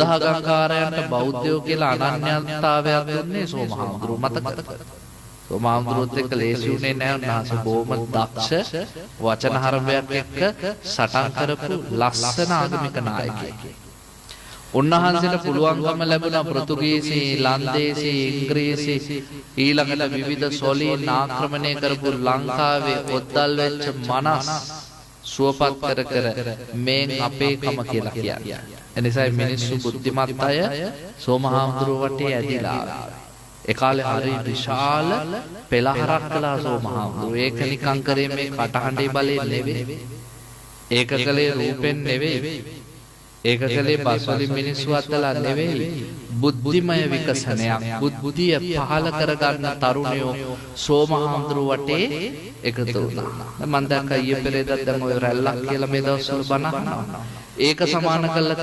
බුද්ධ ආගම්කාරයන්ට බෞද්ධයෝ කියලා අනන්‍යතාවයක් දුන්නේ සෝමහාමුදුරුව මතකද? සෝමහාමුදුරුවොත් එක්ක ලේසි වුණේ නැහැ. උන්වහන්සේ බොහොම දක්ෂ වචන හරබයක් එක්ක සටන් කරපු ලස්සන ආගමික නායකයෙක්. උන්වහන්සේට පුළුවන්කම ලැබුණා පෘතුගීසි, ලන්දේසි, ඉංග්‍රීසි ඊළඟට විවිධ සොලීන් ආක්‍රමණය කරපු ලංකාවේ ඔද්දල් වෙච්ච මනස් සුවපත් කර මේන් අපේකම කියලා කියන්නේ. එනිසා මිනිස්සු බුද්ධිමත් අය සෝමහාමුදුරුව වටේ ඇදිලා ඒ කාලේ හරි විශාල පෙළහරක් කළා සෝමහාමුදුරුව. ඒක නිකං කරේ මේ කටහඬේ බලයෙන් නෙවෙයි. ඒක කලේ රූපෙන් නෙවෙයි. ඒක කලේ බස්වලින් මිනිස්සු අතලා නෙවෙයි. බුද්ධිමය විකසනයක්, බුද්ධිය පහල කරගන්න තරුණයෝ සෝමහාමුදුරුව වටේ එකතු වුණා. මම දැක්ක ඊයේ පෙරේදා දැන් ඔය රැල්ලක් කියලා මේ දවස්වල බණ අහනවා. ඒක සමාන කළා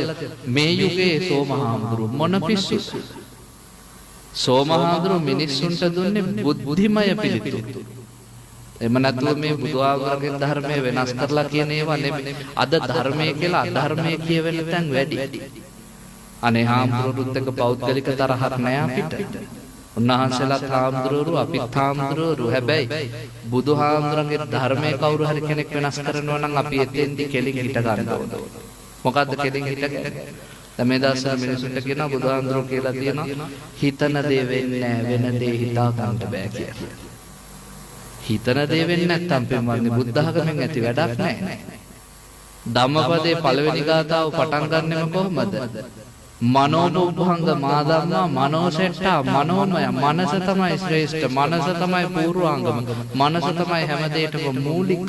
මේ යුගයේ සෝමහාමුදුරුව මොන පිස්සුද? සෝමහාමුදුරුව මිනිස්සුන්ට දුන්නේ බුද්ධිමය පිළිතුරු. එම නැතුව මේ බුදුආගමගේ ධර්මයේ වෙනස් කරලා කියන ඒවා නෙමෙයි. අද ධර්මයේ කියලා අධර්මයේ කියවෙන තැන් වැඩි. අනේ හාමුදුරුවොත් එක්ක පෞද්ගලික තරහක් නෑ අපිට. උන්වහන්සේලාත් හාමුදුරුවෝ අපිත් හාමුදුරුවෝ. හැබැයි බුදුහාමුදුරන්ගේ ධර්මයේ කවුරු හරි කෙනෙක් වෙනස් කරනවා නම් අපි එතෙන්දි කෙලින් හිට ගන්න ඕන. මොකද්ද කෙලින් හිටගන්නේ? දැන් මේ දවස්වල මිනිසුන්ට කියනවා බුදුහාමුදුරුවෝ කියලා තියෙනවා හිතන දේ වෙන්නේ නෑ, වෙන දේ හිතා ගන්න බෑ කියලා. හිතන දේ වෙන්නේ නැත්නම් පින්වත්නි බුද්ධ ආගමෙන් ඇති වැඩක් නැහැ. ධම්මපදයේ පළවෙනි ගාථාව පටන් ගන්නෙම කොහොමද? මනෝනුභංග මාදම්මා මනෝසෙට්ටා මනෝමය. මනස තමයි ශ්‍රේෂ්ඨ. මනස තමයි පූර්වාංගම. මනස තමයි හැම දෙයකම මූලික.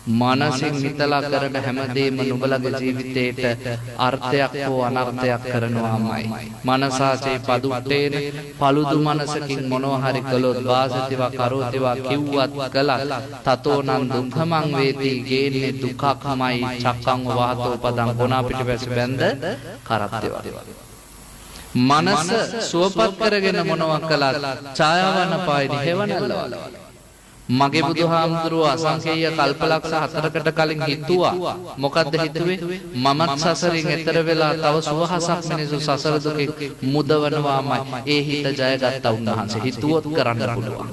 මනසින් හිතලා කරන හැමදේම නුඹලගේ ජීවිතේට අර්ථයක් හෝ අනර්ථයක් කරනවාමයි. මනසාචේ පදුට්ටේන පළුදු මනසකින් මොනවා හරි කළොත් වාසතිවා කරෝතිවා කිව්වත් කළත් තතෝනං දුක්ඛමං වේති ගේන්නේ දුක්ඛමයි චක්කං වාතෝ පදං ගොනා පිටිපැස බැඳ කරත්තේවා. මනස සුවපත් කරගෙන මොනවා කළත් ඡායාවන පායිනි හේවනල්ලවල. මගේ බුදුහාමුදුරුවෝ අසංකේය කල්පලක්ෂ 4කට කලින් හිතුවා. මොකද්ද හිතුවේ? මමත් සසරින් එතර වෙලා තව සුවහසක් මිනිසු සසර දුකෙන් මුදවනවාමයි. ඒ හිත ජයගත්ත උන්වහන්සේ හිතුවොත් කරන්න පුළුවන්.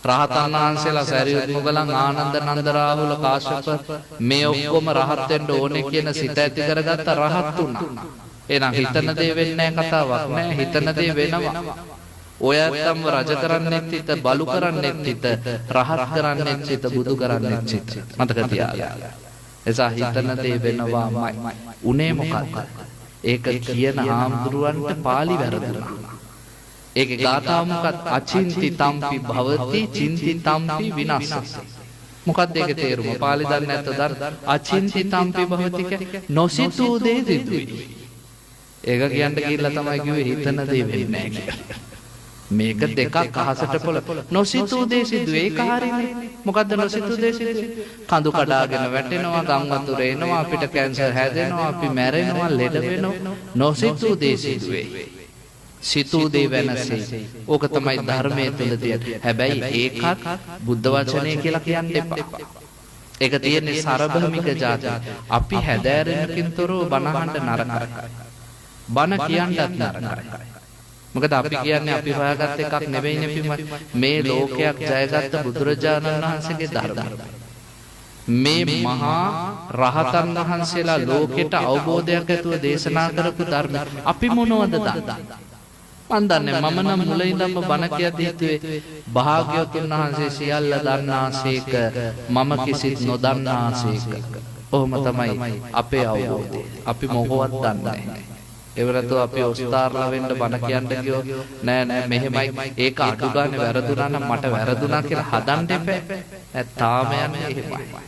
රහතන් වහන්සේලා සරියුත් මුගලන් ආනන්ද නන්ද රාහුල කාශ්‍යප මේ ඔක්කොම රහත් වෙන්න ඕනේ කියන සිත ඇති කරගත්ත රහත් වුණා. එහෙනම් හිතන දේ වෙන්නේ නැහැ කතාවක් නෑ. හිතන දේ වෙනවා. ඔයත්තම රජ කරන්නෙත් හිත, බලු කරන්නෙත් හිත, රහත් කරන්නෙත් හිත, බුදු කරන්නෙත් හිත. මතක තියාගන්න. එසා හිතන දේ වෙනවාමයි. උනේ මොකක්ද? ඒක කියන හාමුදුරුවන්ට පාළි වැරදුනා. ඒකේ ගාථාව මොකක්ද? අචින්ති තම්පි භවති චින්ති තම්පි විනාශස. මොකක්ද ඒකේ තේරුම? පාළි දන්නේ නැත්නම් අචින්ති තම්පි භවති නොසිතූ දේ සිදුවේ. ඒක කියන්න ගිහිල්ලා තමයි කිව්වේ හිතන දේ වෙන්නේ නැහැ කියලා. මේක දෙකක් අහසට පොළ. නොසිතූ දේ සිදුවේ. ඒක හරියනේ. මොකද්ද නොසිතූ දේ සිදුවේ? කඳු කඩාගෙන වැටෙනවා, ගම් වතුර එනවා, අපිට කැන්සර් හැදෙනවා, අපි මැරෙනවා, ලෙඩ වෙනවා. නොසිතූ දේ සිදුවේ. සිතූ දේ වෙනසේ. ඕක තමයි ධර්මයේ තුල තියෙන. හැබැයි ඒකත් බුද්ධ වචනේ කියලා කියන්න එපා. ඒක තියෙන්නේ සරභමික જાතිය. අපි හැදෑරෙනකින් තොරව බණහන්න නරකයි. බණ කියන්නත් නරකයි. මොකද අපි කියන්නේ අපි හොයාගත්ත එකක් නෙවෙයිනේ පින්වත්. මේ ලෝකයක් ජයගත්ත බුදුරජාණන් වහන්සේගේ ධර්මය. මේ මහා රහතන් වහන්සේලා ලෝකෙට අවබෝධයක් ඇතුව දේශනා කරපු ධර්ම අපි මොනවද දන්නේ? මන් දන්නේ මම නම් මුල ඉඳන්ම බණ කියද්දී හිතුවේ භාග්‍යවතුන් වහන්සේ සියල්ල දන්නාසේක මම කිසිත් නොදන්නාසේක. ඔහොම තමයි අපේ අවබෝධය. අපි මොකවත් දන්නේ නැහැ. එවරතෝ අපි ඔස්තාර්ලා වෙන්න බණ කියන්න ගියෝ නෑ නෑ මෙහෙමයි ඒක අඩු ගන්න වැරදුනා නම් මට වැරදුනා කියලා හදන්න එපා. තාම යන්නේ එහෙමයි.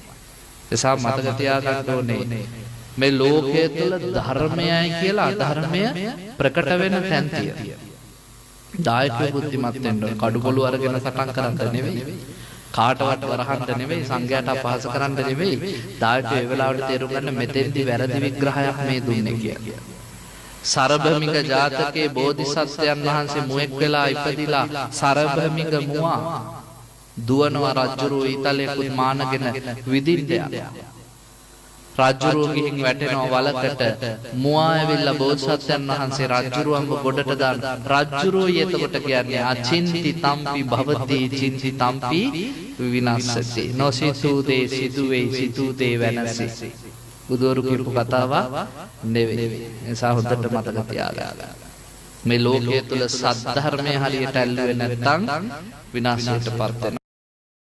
එසා මතක තියාගන්න ඕනේ මේ ලෝකයේ තුල ධර්මයයි කියලා අධර්මය ප්‍රකට වෙන තැන් තියෙනවා. දායකයෝ බුද්ධිමත් වෙන්න ඕන. කඩුකොළු අරගෙන සටන් කරන්න නෙවෙයි. කාටවත් වරහන්න නෙවෙයි, සංඝයාට අපහාස කරන්න නෙවෙයි. දායකයෝ ඒ වෙලාවට තේරුම් ගන්න මෙතෙන්දි වැරදි විග්‍රහයක් මේ දුන්නේ කියලා. සරභමික ජාතකයේ බෝධිසත්වයන් වහන්සේ මුවෙක් වෙලා ඉපදිලා සරභමික මුවා දුවනවා රජුරු ඊතලයකුත් මානගෙන විදින්න යනවා. රජුරුව ගිහින් වැටෙනවා වලකට මුවා ඇවිල්ලා බෝසත්යන් වහන්සේ රජුරුවන්ව ගොඩට දාන රජුරුවයි එතකොට කියන්නේ අචින්ති තම්පි භවති චින්ති තම්පි විනාශති නොසිතූ දේ සිදුවේ සිතූ දේ වෙනසි බුදුවරු කියපු කතාවක් නෙවෙයි ඒ නිසා හොඳට මතක තියාගන්න මේ ලෝකයේ තුල සත්‍ය ධර්මයේ හරියට ඇල්ලුවේ නැත්නම් විනාශයටපත් වෙනවා